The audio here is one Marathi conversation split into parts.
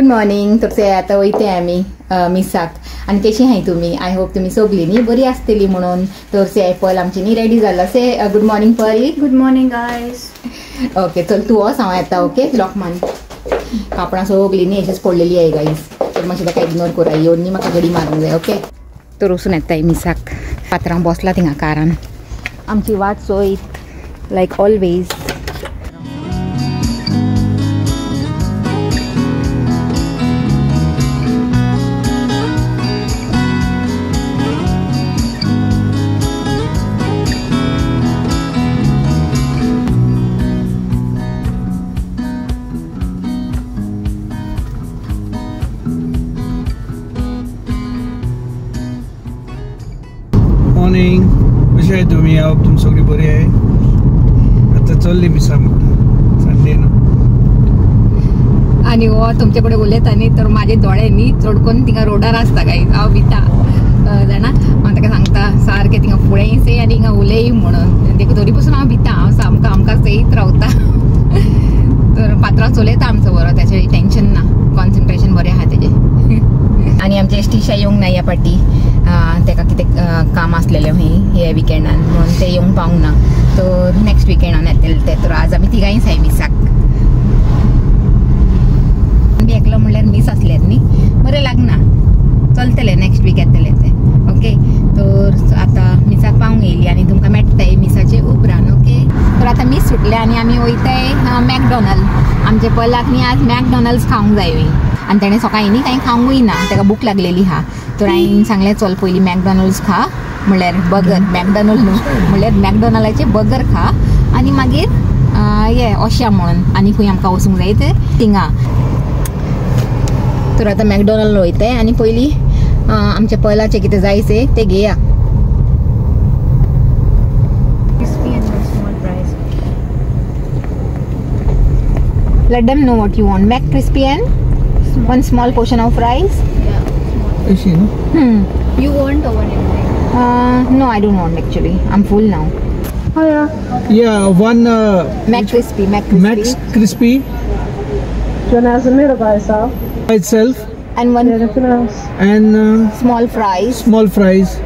Good morning. तर आता वयते आम्ही मिसाक. आणि कशी आहे तुम्ही? आय होप तुम्ही सगळी न्ही बरी आसतली म्हणून. तर से पल आमची न्ही रेडी जाला. से गुड मॉर्निंग पल. Good morning guys. ओके चल तू हांव येता. ओके लॉक मान. कापणां सगळी न्ही हेचीच पडलेली आहे गाईज. तर मातशें ताका इग्नोर करा. येवन न्ही म्हाका घडी मारूंक जाय. ओके तर वचून येता मिसाक. पात्रांव बसला थिंगा कारान. आमची वाट चोयत लायक ऑलवेज. मॉर्निंग. कशी आहे तुम्ही? तुम सगळी बरी आहे? आता चलली मिसा संडे ना. आणि हो तुमचे कडेन उलयतानी तर माझे दोळे न्ही चडकोन थिंगा रोडार आसता गाईज. हांव भिता जाणा. हांव ताका सांगता सारकें थिंगा फुडें से आनी हिंगा उलय म्हणून. देखून तरी पासून हांव भिता. हांव सामको आमकां सयत रावता. तर पात्रांव चलयता आमचो बरो. त्याचें टेन्शन ना. कॉन्सन्ट्रेशन बरें आहा तेजें. आणि आमचे एसटीशा येवंक ना ह्या फाटी. ताका कितें काम आसलेलें हे विकेंडान म्हणून ते येवंक पावंक ना. तर नेक्स्ट विकेंडान येतले ते. तर आज आमी तिगांयच हाय मिसाक. एकलो म्हणल्यार मिस आसले न्ही बरें लागना. चलतले नेक्स्ट वीक येतले ते. ओके तर आता मिसाक पावंक येयली आनी तुमकां मेळटाय मिसाचे उपरांत. ओके तर आता मिस सुटले आनी आमी वयताय मॅकडॉनल्ड. आमचे पलाक न्ही आज मॅकडॉनल्ड्स खावंक जाय. आनी ताणें सकाळीं न्ही कांय खावंकूय ना. ताका भूक लागलेली हा. तर हांवें सांगलें चल पयलीं मॅकडॉनल्ड्स खा. म्हणल्यार बर्गर. मॅकडॉनल्ड न्हू म्हणल्यार मॅकडॉनल्डाचे बर्गर खा. आनी मागीर हे अशा म्हणून आनी खंय आमकां वचूंक जाय ते थिंगा. तर आता मॅकडॉनल्ड वयताय आनी पयलीं आमच्या पलाचे कितें जायचे ते घेया. Let them know what you want. Mac crispy and one small portion of fries. Is she, no? You want or anything? No, I don't want actually. I'm full now. Oh yeah. Yeah, one Mac crispy. Max crispy Do you want to have some middle by yourself? by itself And one Anything else? and small fries. small fries.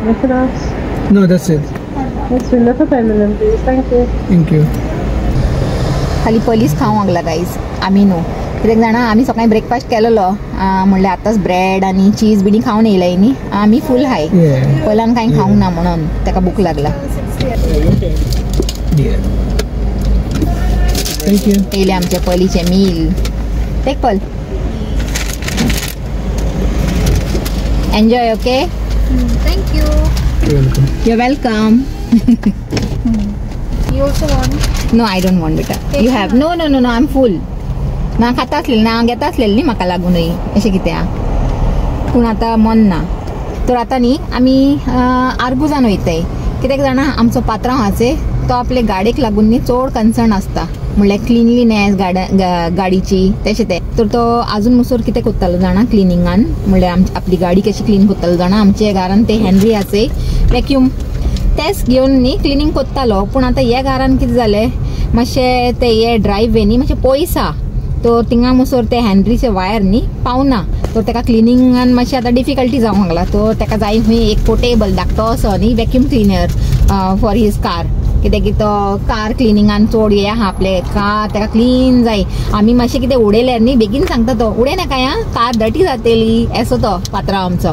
Anything else? No, that's it. Let's do another payment then, please. Thank you. Thank you. खाली पयलींच खावंक लागला गायज. आमी न्हू कित्याक जाणा आमी सकाळीं ब्रेकफास्ट केलेलो. म्हणल्यार आतांच ब्रेड आनी चीज बिडी खावन येयलाय न्ही. आमी फूल हाय. Yeah. पलांक कांय खावंक ना म्हणून ताका भूक लागला. Yeah. Thank you. येयले आमचे पयलींचे मील. टेक पल. Enjoy. Okay Thank you. You're welcome. You welcome. You also want? No I don't want बेटा. You have. No no no no I am full. ना खाता आसलेली ना घेता आसलेली न्ही म्हाका लागूनय अशें कित्याक. पूण आतां मन ना. तर आतां न्ही आमी आर्बुजान वयताय. कित्याक जाणा आमचो पात्रांव आसा तो आपले गाडयेक लागून न्ही चड कन्सर्न आसता. म्हणल्यार क्लिनलीनेस गाडीची तशें तें. तर तो आजून मुसोर कितें कोत्तालो जाणा क्लिनिंगान. म्हणल्यार आपली गाडी कशी क्लीन कोत्तालो जाणा. आमचे घरान ते हेनरी आसे वॅक्यूम तेच घेवन न्ही क्लिनींग कोत्तालो. पूण आतां ह्या घरान कितें जालें मातशें ते हे ड्रायवे न्ही मातशें पयस आहा. तो थिंगा मुसोर ते हॅन्ड्रीचे वायर न्ही पावना. तो ताका क्लिनिंगान मातशें आतां डिफिकल्टी जावंक लागला. तो ताका जाय खंय एक पोर्टेबल धाकटो असो न्ही vacuum cleaner for his car. कित्याक की तो कार क्लिनिंगान चड हे आहा आपले कार ताका क्लीन जाय. आमी मातशें कितें उडयल्यार न्ही बेगीन सांगता तो उडय नाका या कार डर्टी जातली असो तो पात्रांव आमचो.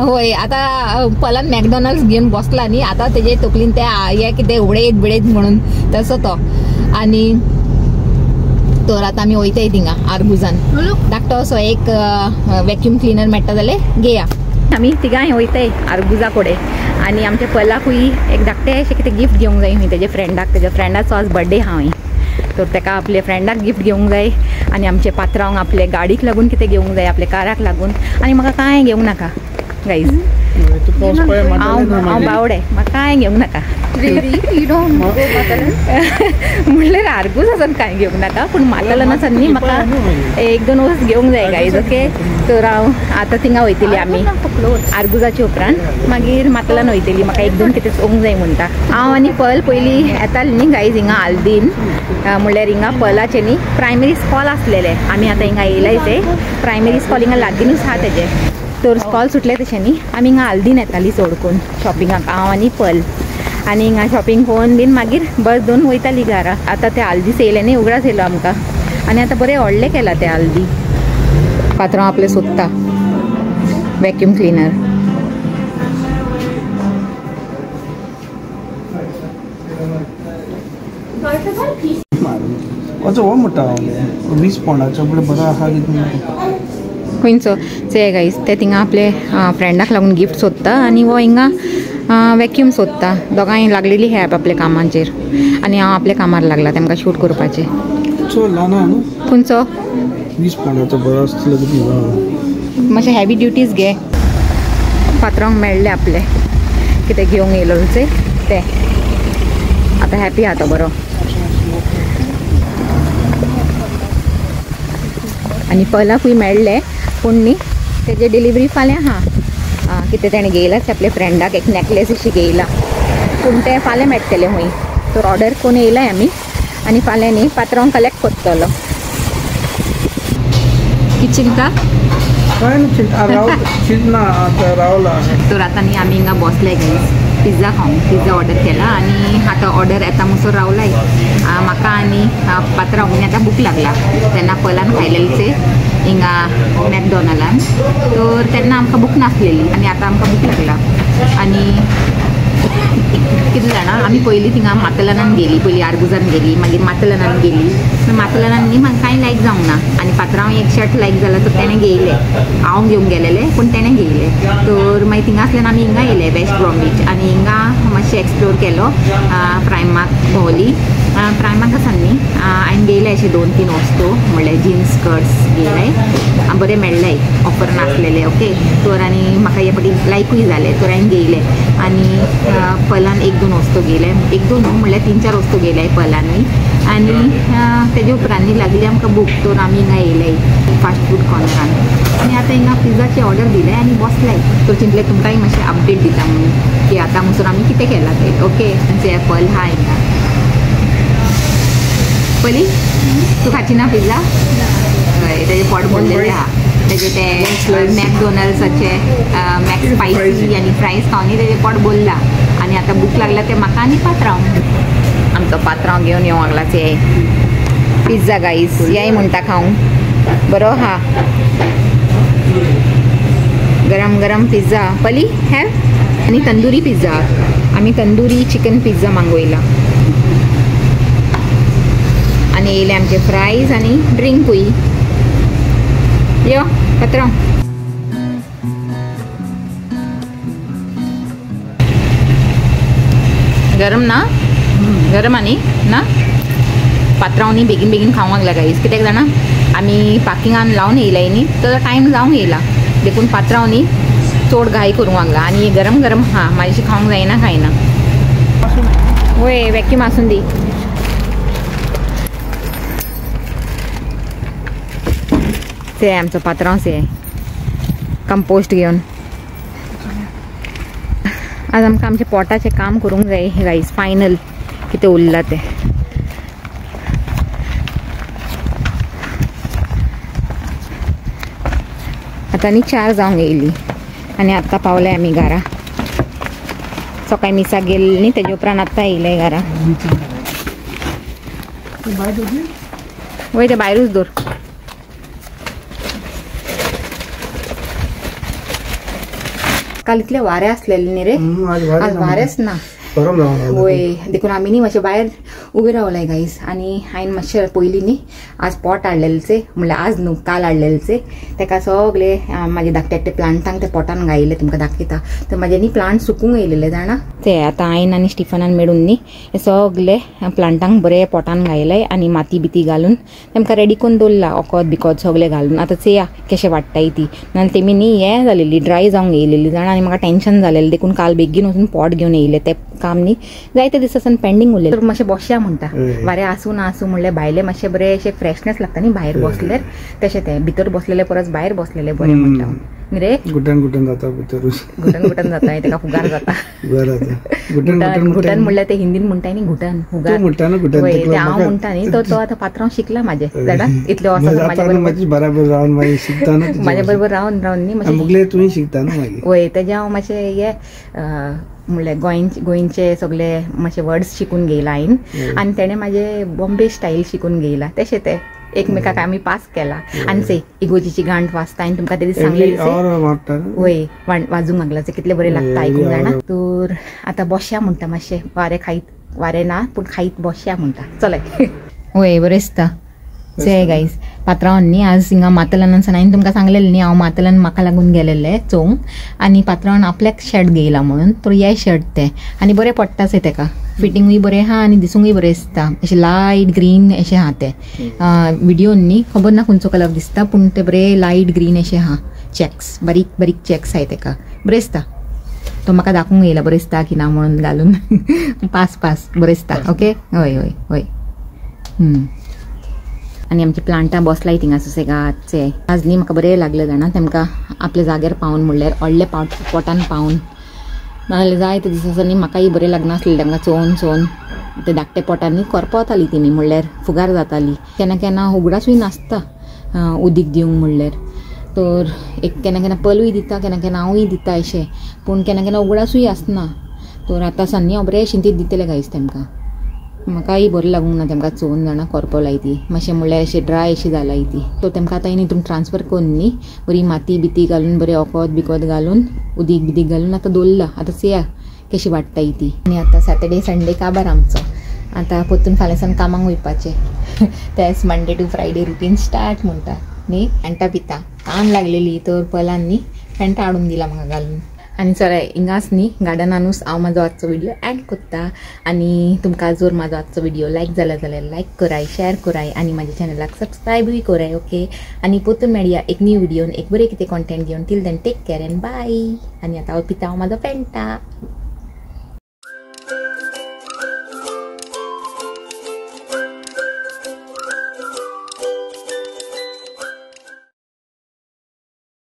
होय आतां पलान मॅकडॉनल्ड्स घेवन बसला न्ही. आतां तेजे तकलीन ते हे कितें उडयत बिडयत म्हणून तसो तो. आनी तर आतां आमी वयताय थिंगा आर्बुजान. धाकटो असो एक वॅक्यूम क्लिनर मेळटा जाल्यार घेया. आमी तिगांय वयताय आर्बुजा कडेन. आनी आमच्या पलाकूय एक धाकटें अशें कितें गिफ्ट घेवंक जाय खंय तेजे फ्रेंडाक. तेज्या फ्रेंडाचो आज बर्थडे आहा हय. तर ताका आपल्या फ्रेंडाक गिफ्ट घेवंक जाय. आनी आमचे पात्रांक आपले गाडीक लागून कितें घेवंक जाय आपल्या काराक लागून. आनी म्हाका कांय घेवंक नाका गायज. हांव बावडे म्हाका कांय घेवंक नाका. रियली यू डोंट गो मातलन म्हणल्यार आर्गूज आसन कांय घेवंक नाका पूण मातलन आसन न्ही म्हाका 1-2 वस घेवंक जाय गायज ओके तर हांव आतां थिंगा वयतली आमी आर्गुजाच्या उपरांत मागीर मातलान वयतली म्हाका 1-2 कितें चोवंक जाय म्हणटा हांव आनी पल पयलीं येताली न्ही गायज हिंगा हाल्दीन म्हणल्यार हिंगा पलाचे न्ही प्रायमरी स्कॉल आसलेले आमी आतां हिंगा येयलाय ते प्रायमरी स्कॉल हिंगा लागींनूच आहा तेजे तर स्कॉल सुटले तशें न्ही आमी हिंगा हाल्दीन येताली चड करून शॉपिंगाक हांव आनी पल आनी हिंगा शॉपिंग कोन्न बीन मागीर बस दोन वयताली घरा आतां ते हाल्दीस येयले न्ही उगडास येयलो आमकां आनी आतां बरें व्हडलें केलां तें हाल्दी पात्रांव आपलें सोदता वॅक्यूम क्लिनर अच्छा हो मोठा 20 पौंडाचो बरो आहा खंयचो ते गायज ते थिंगा आपले फ्रेंडाक लागून गिफ्ट सोदता आनी हो हिंगा वॅक्यूम सोदता दोगांय लागलेली हे आपल्या कामाचेर आनी हांव आपल्या कामार लागला तेमकां शूट करपाचें चो ल्हान न्हू खंयचो 20 पौंडाचो बरो आसतलो कितें मातशे हॅवी ड्युटीज घे पात्रांक मेळ्ळे आपले कितें घेवंक येयलो ते आतां हॅपी आहा तो बरो आनी पलाकूय मेळ्ळे पूण न्ही तेजे डिलिव्हरी फाल्यां आहा कितें तेणें घेयलाच आपल्या फ्रेंडाक एक नेकलेस अशी घेयला पूण ते फाल्यां मेळटले हूंय तर ऑर्डर कोन्न येयलाय आमी आनी फाल्यां न्ही पात्रांव कलेक्ट करतलो चिंता काय चिंतना रावला तर आतां न्ही आमी हिंगा बसले गायज पिझ्झा खावंक पिझ्झा ऑर्डर केला आनी आतां ऑर्डर येता म्हणसर रावलाय म्हाका आनी पात्रांव आतां भूक लागला तेन्ना पलान खायलेलेचे हिंगा मॅकडॉनल्डान तर तेन्ना आमकां भूक नासलेली आनी आतां आमकां भूक लागला आनी कितें जाणा आमी पयलीं थिंगा मातलानान गेली पयलीं आर्गुजान गेली मागीर मातलानान गेली मातलानान न्ही म्हाका कांय लायक जावंक ना आनी पात्रांव एक शर्ट लायक जालो तर तेणें घेयले हांव घेवंक गेलेले पूण तेणें घेयले तर मागीर थिंगासल्यान आमी हिंगा येयले वेस्ट ब्रॉम्बीच आनी हिंगा मातशें एक्सप्लोर केलो प्रायमाक भोंवली प्रायमाक आसा न्ही हांवें घेयले अशे 2-3 वस्तू म्हणल्यार जिन्स स्कर्ट्स घेयले बरें मेळ्ळे ऑफर नासलेले ओके तर आनी म्हाका हे फाटी लायकूय जाले तर हांवें घेयले आनी पलान 1-2 वस्तू घेयले 1-2 न्हू म्हणल्यार 3-4 वस्तू घेयले पलांनी आनी तेजे उपरांत लागली आमकां भूक तर आमी हिंगा येयले फास्ट फूड कॉर्नरान आनी आतां हिंगा पिझ्झाची ऑर्डर दिले आनी बसलाय तर चिंतले तुमकांय मातशें अपडेट दिता म्हणून की आतां म्हणसर आमी कितें केलां तें ओके ते पल हा हिंगा पयली तूं खाची ना पिझ्झा हय तेजे पोट भरलेलें आहा तेजे ते मॅकडॉनल्ड्साचे मॅक्स स्पायसी आनी फ्रायज खावन तेजे पोट भरला आनी आतां भूक लागला ते म्हाका आनी पात्रांव आमचो पात्रांव घेवन येवंक लागला ते पिझ्झा गायज याय म्हणटा खावंक बरो हा गरम गरम पिझ्झा पली हॅव आनी तंदुरी पिझ्झा आमी तंदुरी चिकन पिझ्झा मागवयला आनी येयले आमचे फ्रायज आनी ड्रिंकूय यो पात्रांव गरम ना गरम आनी ना पात्रांव न्ही बेगीन बेगीन खावंक लागला गायज कित्याक जाणा आमी पार्किंगान लावन येयलाय न्ही तर टायम जावंक येयला देखून पात्रांव न्ही चड घाई करूंक लागला आनी गरम गरम हा म्हाजेशी खावंक जायना खायना वय वॅक्यूम आसून दी से आमचो पात्रांव से कंपोस्ट घेवन आज आमकां आमच्या पोटाचें काम करूंक जाय गायज फायनल कितें उरलां तें आतां न्ही 4 जावंक येयली आनी आतां पावले आमी घरा सकाळीं मिसाक गेल्ली न्ही तेजे उपरांत आतां येयले घरा वय ते भायरूच दवर काल इतले वारे असलेले न्ही रे आज वारेच ना वय देखून आमी न्ही मातशें भायर उबे रावलाय गायज आनी हांवें मातशें पयलीं न्ही आज पोट हाडलेलेचे म्हणल्यार आज न्हू काल हाडलेलेचे तेका सगळे म्हाजे धाकटे धाकटे प्लांटांक ते पोटान घायले तुमकां दाखयता तर म्हाजे न्ही प्लांट सुकूंक येयलेले जाणा ते आतां हांवें आनी स्टिफनान मेळून न्ही हे सगळे प्लांटांक बरे पोटान घायले आनी माती बिती घालून तेमकां रेडी करून दवरला ओकोत बिकोत सगळे घालून आतां चेया कशें वाडटाय ती नाजाल्यार तेमी न्ही हें जालेली ड्राय जावंक येयलेली जाणा आनी म्हाका टेन्शन जालेलें देखून काल बेगीन वचून पोट घेवन येयले ते काम न्ही जायते दीस सावन पेंडींग उरलें तर मातशें बसया म्हणटा हय. वारें आसूं ना आसूं म्हणल्यार भायले मातशें बरें अशें फ्रेशनेस लागता न्ही भायर बसल्यार तशें तें भितर बसलेले परस भायर बसलेले बरें म्हणटा रे गुटन जाता भितरूच घुटन जाता तेका फुगार जाता बरं आता गुटन घुटन म्हणल्यार ते हिंदीन म्हणटाय न्ही घुटन तू फुगार म्हणटा ना गुटन वय, ते ते हांव म्हणटा न्ही तो आतां पात्रांव शिकला म्हाजे जाणा इतले वर्सां आता म्हाज्या न्हू बरोबर मातशी बराबर रावन मागीर शिकता ना म्हाज्या बरोबर रावन न्ही मातशें मुगले तुवें शिकता ना मागीर वय तेजे हांव मातशें हे म्हणल्यार गोंयचे सगळे मातशे वर्ड्स शिकून घेयला हांवें आनी तेणें म्हाजे बॉम्बे स्टायल शिकून घेयला तशें ते एकमेकाक आमी पास केला आनी से इगोजीची गांठ वाजता आनी तुमकां ते दीस सांगलेलें वय वाजूंक लागलाचे कितले बरें लागता आयकूंक जाणा तर आतां बसया म्हणटा मातशें वारें ना पूण खायत बसया म्हणटा चलय वय बरें दिसता से गायज पात्रांवान न्ही आज हिंगा मातलानसान हांवें तुमकां सांगलेलें न्ही हांव मातलान म्हाका लागून गेलेलें चोवंक आनी पात्रांवान आपल्याक शर्ट घेयला म्हणून तर हे शर्ट ते आनी बरें पडटाचे तेका फिटींगूय बरें आहा आनी दिसूंकय बरें दिसता अशें लायट ग्रीन अशें आहा ते व्हिडिओन न्ही खबर ना खंयचो कलर दिसता पूण ते बरें लायट ग्रीन अशें आहा चॅक्स बारीक बारीक चॅक्स आहाय तेका बरें दिसता तो म्हाका दाखोवंक येयला बरें दिसता की ना म्हणून घालून पास बरें दिसता ओके हय हय हय आनी आमची प्लांटां बसलाय थिंगा सुसेगादचे आज न्ही म्हाका बरें लागलें जाणा तेमकां आपल्या जाग्यार पावून म्हणल्यार व्हडले पोटान पावून नाजाल्यार जायते दिसांनी म्हाकाय बरें लागनासलें तेंकां चोवन ते धाकटे पोटांनी करपवताली तेमी म्हणल्यार फुगार जाताली केन्ना केन्ना उगडासूय नासता उदीक दिवंक म्हणल्यार तर एक केन्ना पलूय दिता केन्ना हांवूय दिता अशें पूण केन्ना उगडासूय आसना तर आतां सान्नी हांव बरें शिंतीत दितलें गायज तेमकां म्हाकाय बरें लागूंक ना तेमकां चोवन जाणां करपलाय ती मातशें म्हणल्यार अशें ड्राय अशी जालाय ती तो तेमकां आतां हितून ट्रान्सफर करून न्ही बरी माती बिती घालून बरें ओकोत बिकोत घालून उदीक बिदीक घालून आतां दवरला आतां चया कशी वाडटाय ती आनी आतां सॅटर्डे संडे काबार आमचो आतां पोत्तून फाल्यांसान कामाक वयपाचें तेच Monday to Friday routine start म्हणटा न्ही पेंटा पिता काम लागलेली तर पलान न्ही पेंटा हाडून दिला म्हाका घालून आनी चला हिंगाच न्ही गार्डनानूच हांव म्हाजो आजचो व्हिडिओ एंड कोत्ता आनी तुमकां जर म्हाजो आजचो व्हिडिओ लायक जाला जाल्यार लायक कराय शेअर कराय आनी म्हाज्या चॅनलाक सबस्क्रायबूय कराय ओके आनी पोतून मेळया एक न्यू व्हिडिओन एक बरें कितें कॉन्टेंट घेवन till then take care and bye आनी आतां हांव पिता हांव म्हाजो पेंटा